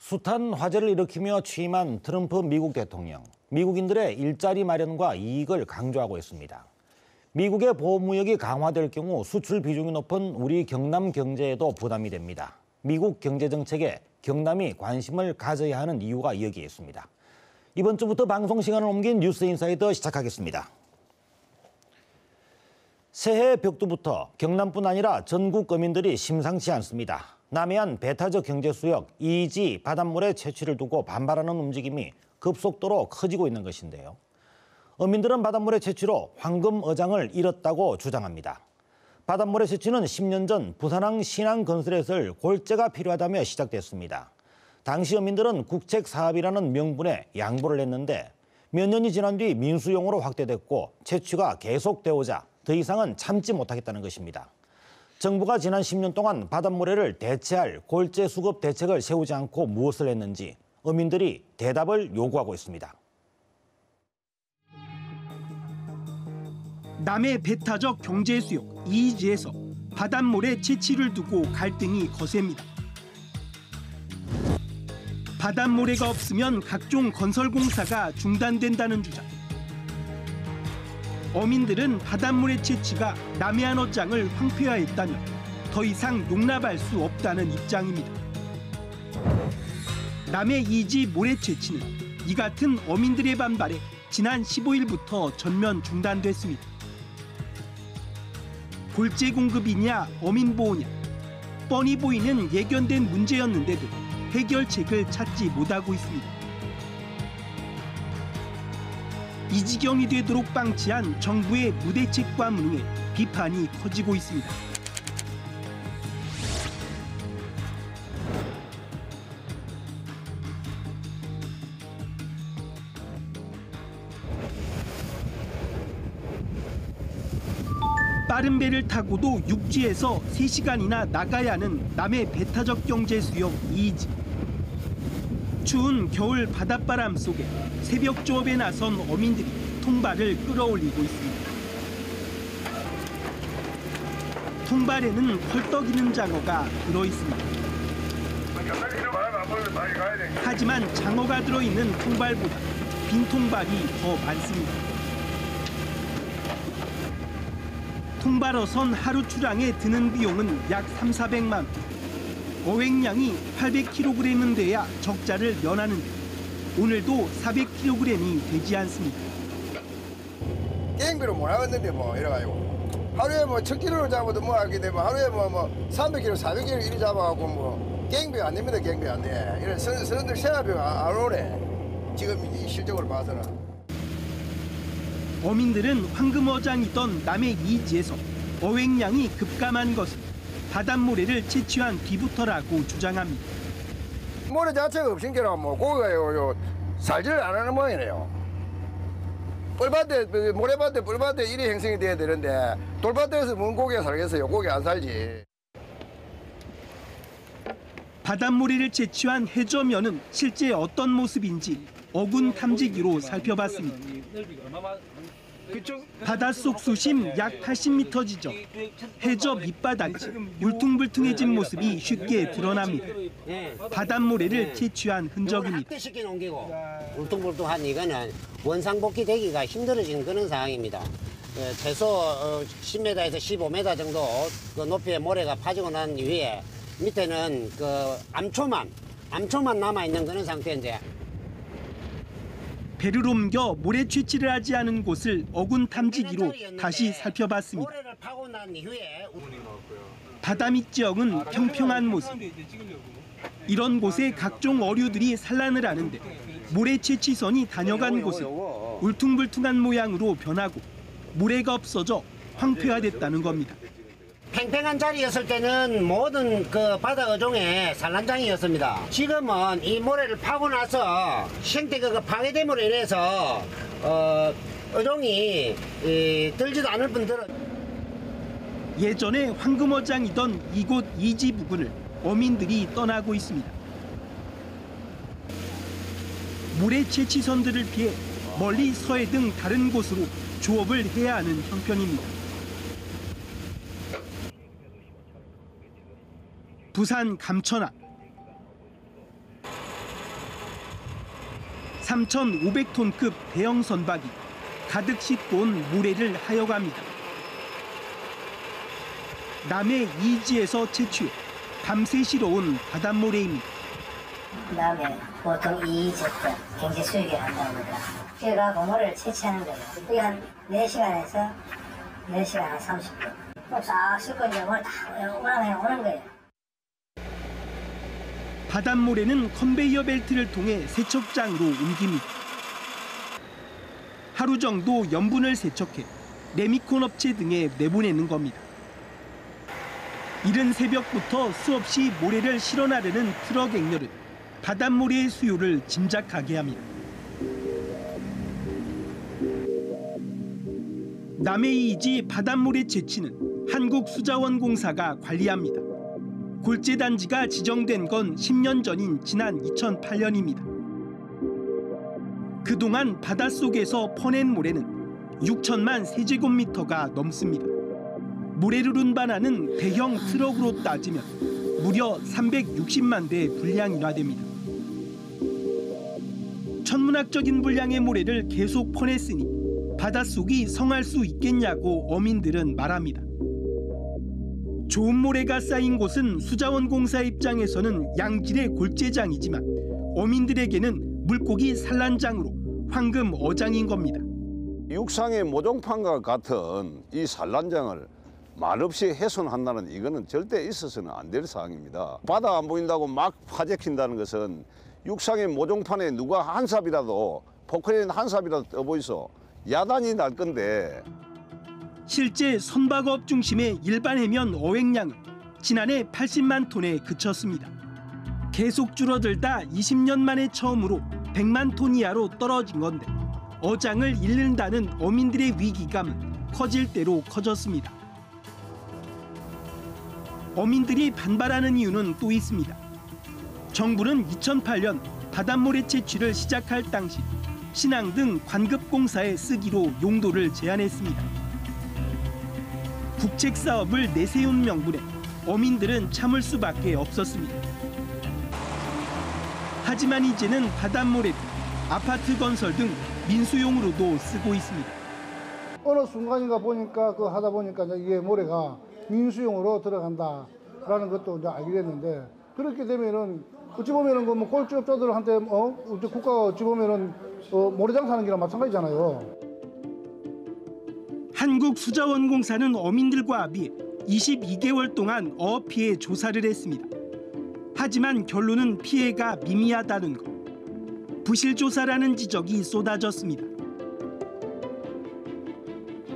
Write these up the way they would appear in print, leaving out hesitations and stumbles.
숱한 화제를 일으키며 취임한 트럼프 미국 대통령. 미국인들의 일자리 마련과 이익을 강조하고 있습니다. 미국의 보호무역이 강화될 경우 수출 비중이 높은 우리 경남 경제에도 부담이 됩니다. 미국 경제정책에 경남이 관심을 가져야 하는 이유가 여기에 있습니다. 이번 주부터 방송 시간을 옮긴 뉴스 인사이더 시작하겠습니다. 새해 벽두부터 경남뿐 아니라 전국 거민들이 심상치 않습니다. 남해안 배타적 경제수역 이지 바닷물의 채취를 두고 반발하는 움직임이 급속도로 커지고 있는 것인데요. 어민들은 바닷물의 채취로 황금어장을 잃었다고 주장합니다. 바닷물의 채취는 10년 전 부산항 신항건설에서 골재가 필요하다며 시작됐습니다. 당시 어민들은 국책사업이라는 명분에 양보를 했는데 몇 년이 지난 뒤 민수용으로 확대됐고 채취가 계속되오자 더 이상은 참지 못하겠다는 것입니다. 정부가 지난 10년 동안 바닷모래를 대체할 골재 수급 대책을 세우지 않고 무엇을 했는지 어민들이 대답을 요구하고 있습니다. 남해 배타적 경제수역 이지에서 바닷모래 채취를 두고 갈등이 거셉니다. 바닷모래가 없으면 각종 건설공사가 중단된다는 주장. 어민들은 바닷모래 채취가 남해안 어장을 황폐화했다며 더 이상 용납할 수 없다는 입장입니다. 남해 이지 모래 채취는 이 같은 어민들의 반발에 지난 15일부터 전면 중단됐습니다. 골재 공급이냐 어민 보호냐 뻔히 보이는 예견된 문제였는데도 해결책을 찾지 못하고 있습니다. 이 지경이 되도록 방치한 정부의 무대책과 무능에 비판이 커지고 있습니다. 빠른 배를 타고도 육지에서 3시간이나 나가야 하는 남해 배타적 경제수역 이지. 추운 겨울 바닷바람 속에 새벽 조업에 나선 어민들이 통발을 끌어올리고 있습니다. 통발에는 헐떡이는 장어가 들어있습니다. 하지만 장어가 들어있는 통발보다 빈 통발이 더 많습니다. 통발어선 하루 출항에 드는 비용은 약 300~400만 원. 어획량이 800kg은 돼야 적자를 면하는데 오늘도 400kg이 되지 않습니다. 깽비로 못 하겠는데 뭐 이래가지고 하루에 뭐 1000kg를 잡아도 뭐 하게 되면 하루에 뭐 300kg, 400kg 이리 잡아갖고 뭐 깽비 안 됩니다. 깽비 안 돼. 이래 선원들 생활비 안 오래. 지금 이 실적으로 봐서는. 어민들은 황금어장이던 남해 이지에서 어획량이 급감한 것은 바닷모래를 채취한 뒤부터라고 주장합니다. 모래 자체가 없으니까 뭐 고기가 살지를 안 하는 모양이네요. 뻘밭에 모래밭에 뻘밭에 이리 형성이 돼야 되는데 돌밭에서 뭔 고기가 살겠어요. 고기 안 살지. 바닷모래를 채취한 해저면은 실제 어떤 모습인지 어군 탐지기로 살펴봤습니다. 바닷속 수심 약 80m 지점, 해저 밑바닥이 울퉁불퉁해진 모습이 쉽게 드러납니다. 바닷모래를 채취한 흔적입니다. 울퉁불퉁한 이거는 원상복귀 되기가 힘들어지는 그런 상황입니다. 최소 10m에서 15m 정도 그 높이의 모래가 파지고 난 이후에 밑에는 그 암초만 남아있는 그런 상태인데 배를 옮겨 모래 채취를 하지 않은 곳을 어군 탐지기로 다시 살펴봤습니다. 바다 밑 지역은 평평한 모습. 이런 곳에 각종 어류들이 산란을 하는데 모래 채취선이 다녀간 곳은 울퉁불퉁한 모양으로 변하고 모래가 없어져 황폐화됐다는 겁니다. 팽팽한 자리였을 때는 모든 그 바다 어종의 산란장이었습니다. 지금은 이 모래를 파고 나서 생태계가 파괴됨으로 인해서 어종이 들지도 않을 뿐더러 예전에 황금어장이던 이곳 이지 부근을 어민들이 떠나고 있습니다. 모래 채취선들을 피해 멀리 서해 등 다른 곳으로 조업을 해야 하는 형편입니다. 부산 감천항. 3,500톤급 대형 선박이 가득 싣고 온 모래를 하여갑니다. 남해 이지에서 채취해 밤새 실어온 바닷모래입니다. 그다음에 보통 이집도 경제 수익이 한다고 그러더라고요. 그래가 모래를 채취하는 거예요. 그게 한 4시간에서 4시간 한 30분. 쫙 싣고 이제 오늘 다 오는 거예요. 바닷모래는 컨베이어 벨트를 통해 세척장으로 옮깁니다. 하루 정도 염분을 세척해 레미콘 업체 등에 내보내는 겁니다. 이른 새벽부터 수없이 모래를 실어 나르는 트럭 액렬은 바닷모래의 수요를 짐작하게 합니다. 남해이지 바닷모래 채취는 한국수자원공사가 관리합니다. 골재단지가 지정된 건 10년 전인 지난 2008년입니다. 그동안 바닷속에서 퍼낸 모래는 6천만 세제곱미터가 넘습니다. 모래를 운반하는 대형 트럭으로 따지면 무려 360만 대 분량이나 됩니다. 천문학적인 분량의 모래를 계속 퍼냈으니 바닷속이 성할 수 있겠냐고 어민들은 말합니다. 좋은 모래가 쌓인 곳은 수자원공사 입장에서는 양질의 골재장이지만 어민들에게는 물고기 산란장으로 황금 어장인 겁니다. 육상의 모종판과 같은 이 산란장을 말없이 훼손한다는 이거는 절대 있어서는 안 될 사항입니다. 바다 안 보인다고 막 파재킨다는 것은 육상의 모종판에 누가 한 삽이라도 포크레인 한 삽이라도 떠보이소 야단이 날 건데. 실제 선박업 중심의 일반 해면 어획량은 지난해 80만 톤에 그쳤습니다. 계속 줄어들다 20년 만에 처음으로 100만 톤 이하로 떨어진 건데 어장을 잃는다는 어민들의 위기감은 커질 대로 커졌습니다. 어민들이 반발하는 이유는 또 있습니다. 정부는 2008년 바닷모래 채취를 시작할 당시 신항 등 관급공사에 쓰기로 용도를 제한했습니다. 국책 사업을 내세운 명분에 어민들은 참을 수밖에 없었습니다. 하지만 이제는 바닷모래를 아파트 건설 등 민수용으로도 쓰고 있습니다. 어느 순간인가 보니까 하다 보니까 이게 모래가 민수용으로 들어간다라는 것도 이제 알게 됐는데 그렇게 되면은 어찌 보면은 뭐 꼴찌업자들한테 국가가 어찌 보면은 모래장 사는 거랑 마찬가지잖아요. 한국수자원공사는 어민들과 합의해 22개월 동안 어업 피해 조사를 했습니다. 하지만 결론은 피해가 미미하다는 것. 부실조사라는 지적이 쏟아졌습니다.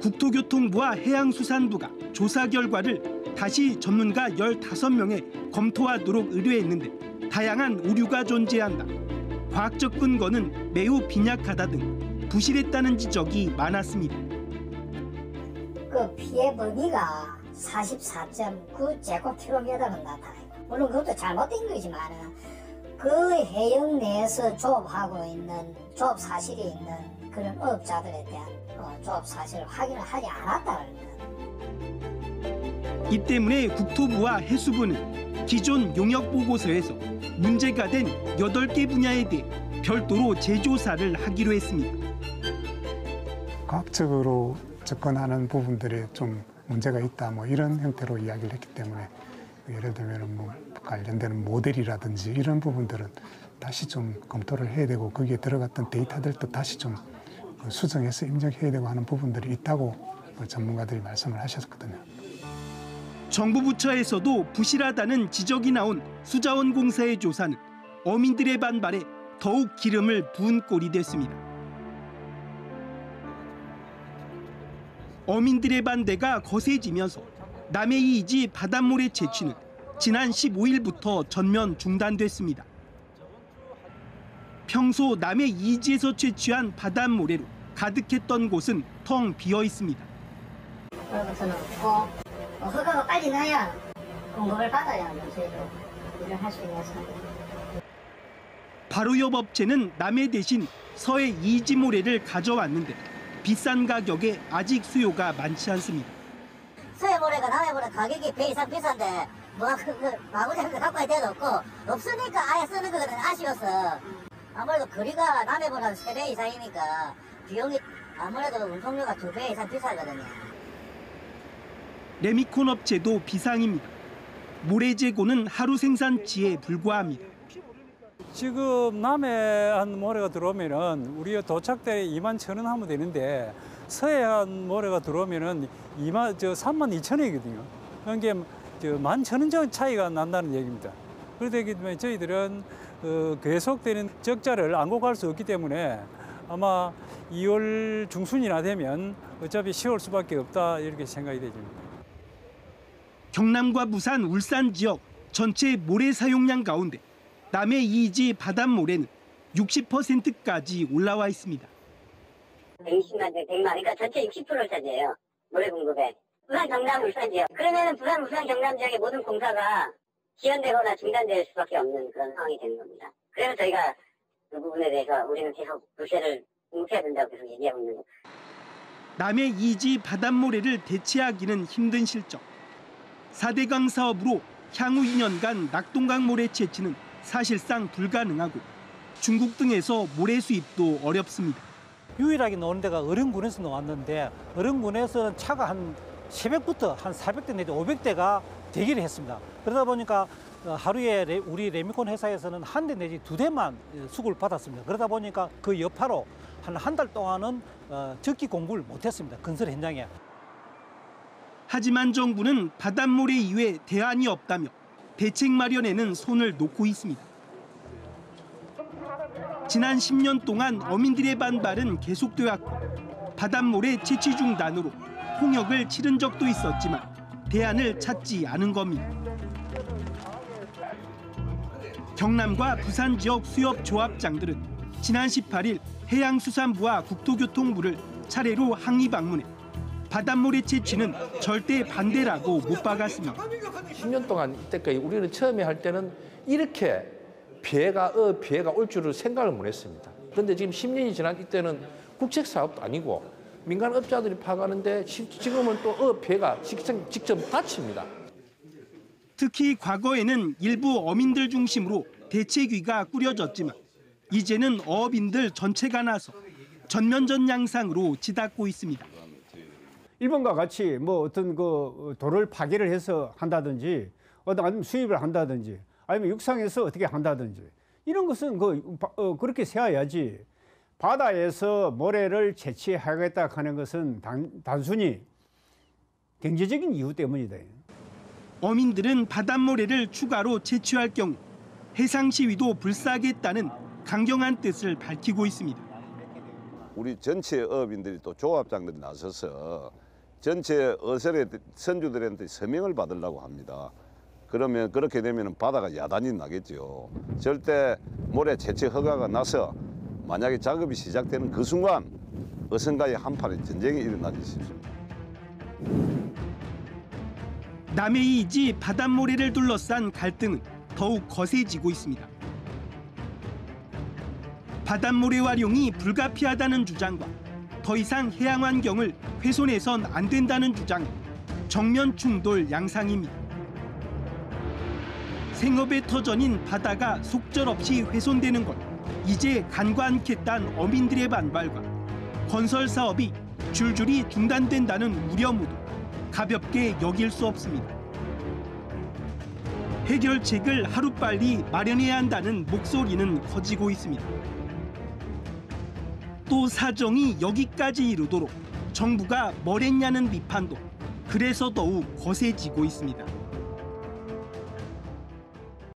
국토교통부와 해양수산부가 조사 결과를 다시 전문가 15명에 검토하도록 의뢰했는데 다양한 오류가 존재한다. 과학적 근거는 매우 빈약하다 등 부실했다는 지적이 많았습니다. 그 피해 범위가 44.9제곱킬로미터가 나타나요. 물론 그것도 잘못된 거지만 그 해역 내에서 조업하고 있는 조업 사실이 있는 그런 어업자들에 대한 조업 사실을 확인을 하지 않았다는 것. 이 때문에 국토부와 해수부는 기존 용역 보고서에서 문제가 된 8개 분야에 대해 별도로 재조사를 하기로 했습니다. 과학적으로 접근하는 부분들이 좀 문제가 있다 뭐 이런 형태로 이야기를 했기 때문에 예를 들면 뭐 관련되는 모델이라든지 이런 부분들은 다시 좀 검토를 해야 되고 거기에 들어갔던 데이터들도 다시 좀 수정해서 입력해야 되고 하는 부분들이 있다고 전문가들이 말씀을 하셨거든요. 정부 부처에서도 부실하다는 지적이 나온 수자원공사의 조사는 어민들의 반발에 더욱 기름을 부은 꼴이 됐습니다. 어민들의 반대가 거세지면서 남해이지 바닷모래 채취는 지난 15일부터 전면 중단됐습니다. 평소 남해이지에서 채취한 바닷모래로 가득했던 곳은 텅 비어 있습니다. 그것은 없고 허가가 빨리 나야 공급을 받아야 저희도 일을 할 수 있는 상황입니다. 바로 옆 업체는 남해 대신 서해 이지 모래를 가져왔는데 비싼 가격에 아직 수요가 많지 않습니다. 서해 모래가 남해 모래 가격이 배 이상 비싼데 뭐가 마구잡이 갖고 갈 데도 없고 없으니까 아예 쓰는 거거든. 아쉬워서 아무래도 거리가 남해보다 3배 이상이니까 비용이 아무래도 운송료가 2배 이상 비싸거든요. 레미콘 업체도 비상입니다. 모래 재고는 하루 생산치에 불과합니다. 지금 남해안 모래가 들어오면은 우리가 도착 때 21,000원 하면 되는데 서해안 모래가 들어오면은 32,000원이거든요. 그게 11,000원 정도 차이가 난다는 얘기입니다. 그렇기 때문에 저희들은 계속되는 적자를 안고 갈 수 없기 때문에 아마 2월 중순이나 되면 어차피 10월 수밖에 없다 이렇게 생각이 되집니다. 경남과 부산, 울산 지역 전체 모래 사용량 가운데 남해 이지 바닷모래는 60%까지 올라와 있습니다. 120만 대 100만, 그러니까 전체 60%를 차지해요. 모래 공급에. 부산, 경남, 울산 지역. 그러면은 부산, 울산, 경남 지역의 모든 공사가 지연되거나 중단될 수밖에 없는 그런 상황이 되는 겁니다. 그래서 저희가 그 부분에 대해서 우리는 계속 물세를 공급해야 된다고 계속 얘기하고 있는 거예요. 남해 이지 바닷모래를 대체하기는 힘든 실정. 4대강 사업으로 향후 2년간 낙동강 모래 채취는 사실상 불가능하고 중국 등에서 모래 수입도 어렵습니다. 유일하게 나오는 데가 어령군에서 나왔는데 어령군에서는 차가 한 새벽부터 한 400대 내지 500대가 대기를 했습니다. 그러다 보니까 하루에 우리 레미콘 회사에서는 한 대 내지 2대만 수급을 받았습니다. 그러다 보니까 그 여파로 한 달 동안은 적기 공부를 못했습니다. 건설 현장에. 하지만 정부는 바닷모래 이외 대안이 없다며 대책 마련에는 손을 놓고 있습니다. 지난 10년 동안 어민들의 반발은 계속되었고 바닷모래 채취 중단으로 통역을 치른 적도 있었지만 대안을 찾지 않은 겁니다. 경남과 부산 지역 수협 조합장들은 지난 18일 해양수산부와 국토교통부를 차례로 항의 방문해 바닷모래 채취는 절대 반대라고 못 박았습니다. 10년 동안 이때까지 우리는 처음에 할 때는 이렇게 피해가 올 줄을 생각을 못 했습니다. 그런데 지금 10년이 지난 이때는 국책 사업도 아니고 민간 업자들이 파가는데 지금은 또 피해가 직접 다칩니다. 특히 과거에는 일부 어민들 중심으로 대책위가 꾸려졌지만 이제는 어업인들 전체가 나서 전면전 양상으로 치닫고 있습니다. 일본과 같이 뭐 어떤 그 도를 파괴를 해서 한다든지 아니면 수입을 한다든지 아니면 육상에서 어떻게 한다든지 이런 것은 그렇게 세워야지 바다에서 모래를 채취하겠다 하는 것은 단순히 경제적인 이유 때문이다. 어민들은 바닷모래를 추가로 채취할 경우 해상 시위도 불사하겠다는 강경한 뜻을 밝히고 있습니다. 우리 전체 어업인들이 또 조합장들이 나서서 전체 어설의 선주들한테 서명을 받으려고 합니다. 그러면 그렇게 되면 바다가 야단이 나겠죠. 절대 모래 채취 허가가 나서 만약에 작업이 시작되는 그 순간 어선가의 한판의 전쟁이 일어나기 쉽습니다. 남해이지 바닷모래를 둘러싼 갈등은 더욱 거세지고 있습니다. 바닷모래 활용이 불가피하다는 주장과 더 이상 해양 환경을 훼손해선 안 된다는 주장, 정면 충돌 양상입니다. 생업의 터전인 바다가 속절없이 훼손되는 것, 이제 간과 않겠다는 어민들의 반발과 건설 사업이 줄줄이 중단된다는 우려 모두 가볍게 여길 수 없습니다. 해결책을 하루빨리 마련해야 한다는 목소리는 커지고 있습니다. 또 사정이 여기까지 이르도록 정부가 뭘 했냐는 비판도 그래서 더욱 거세지고 있습니다.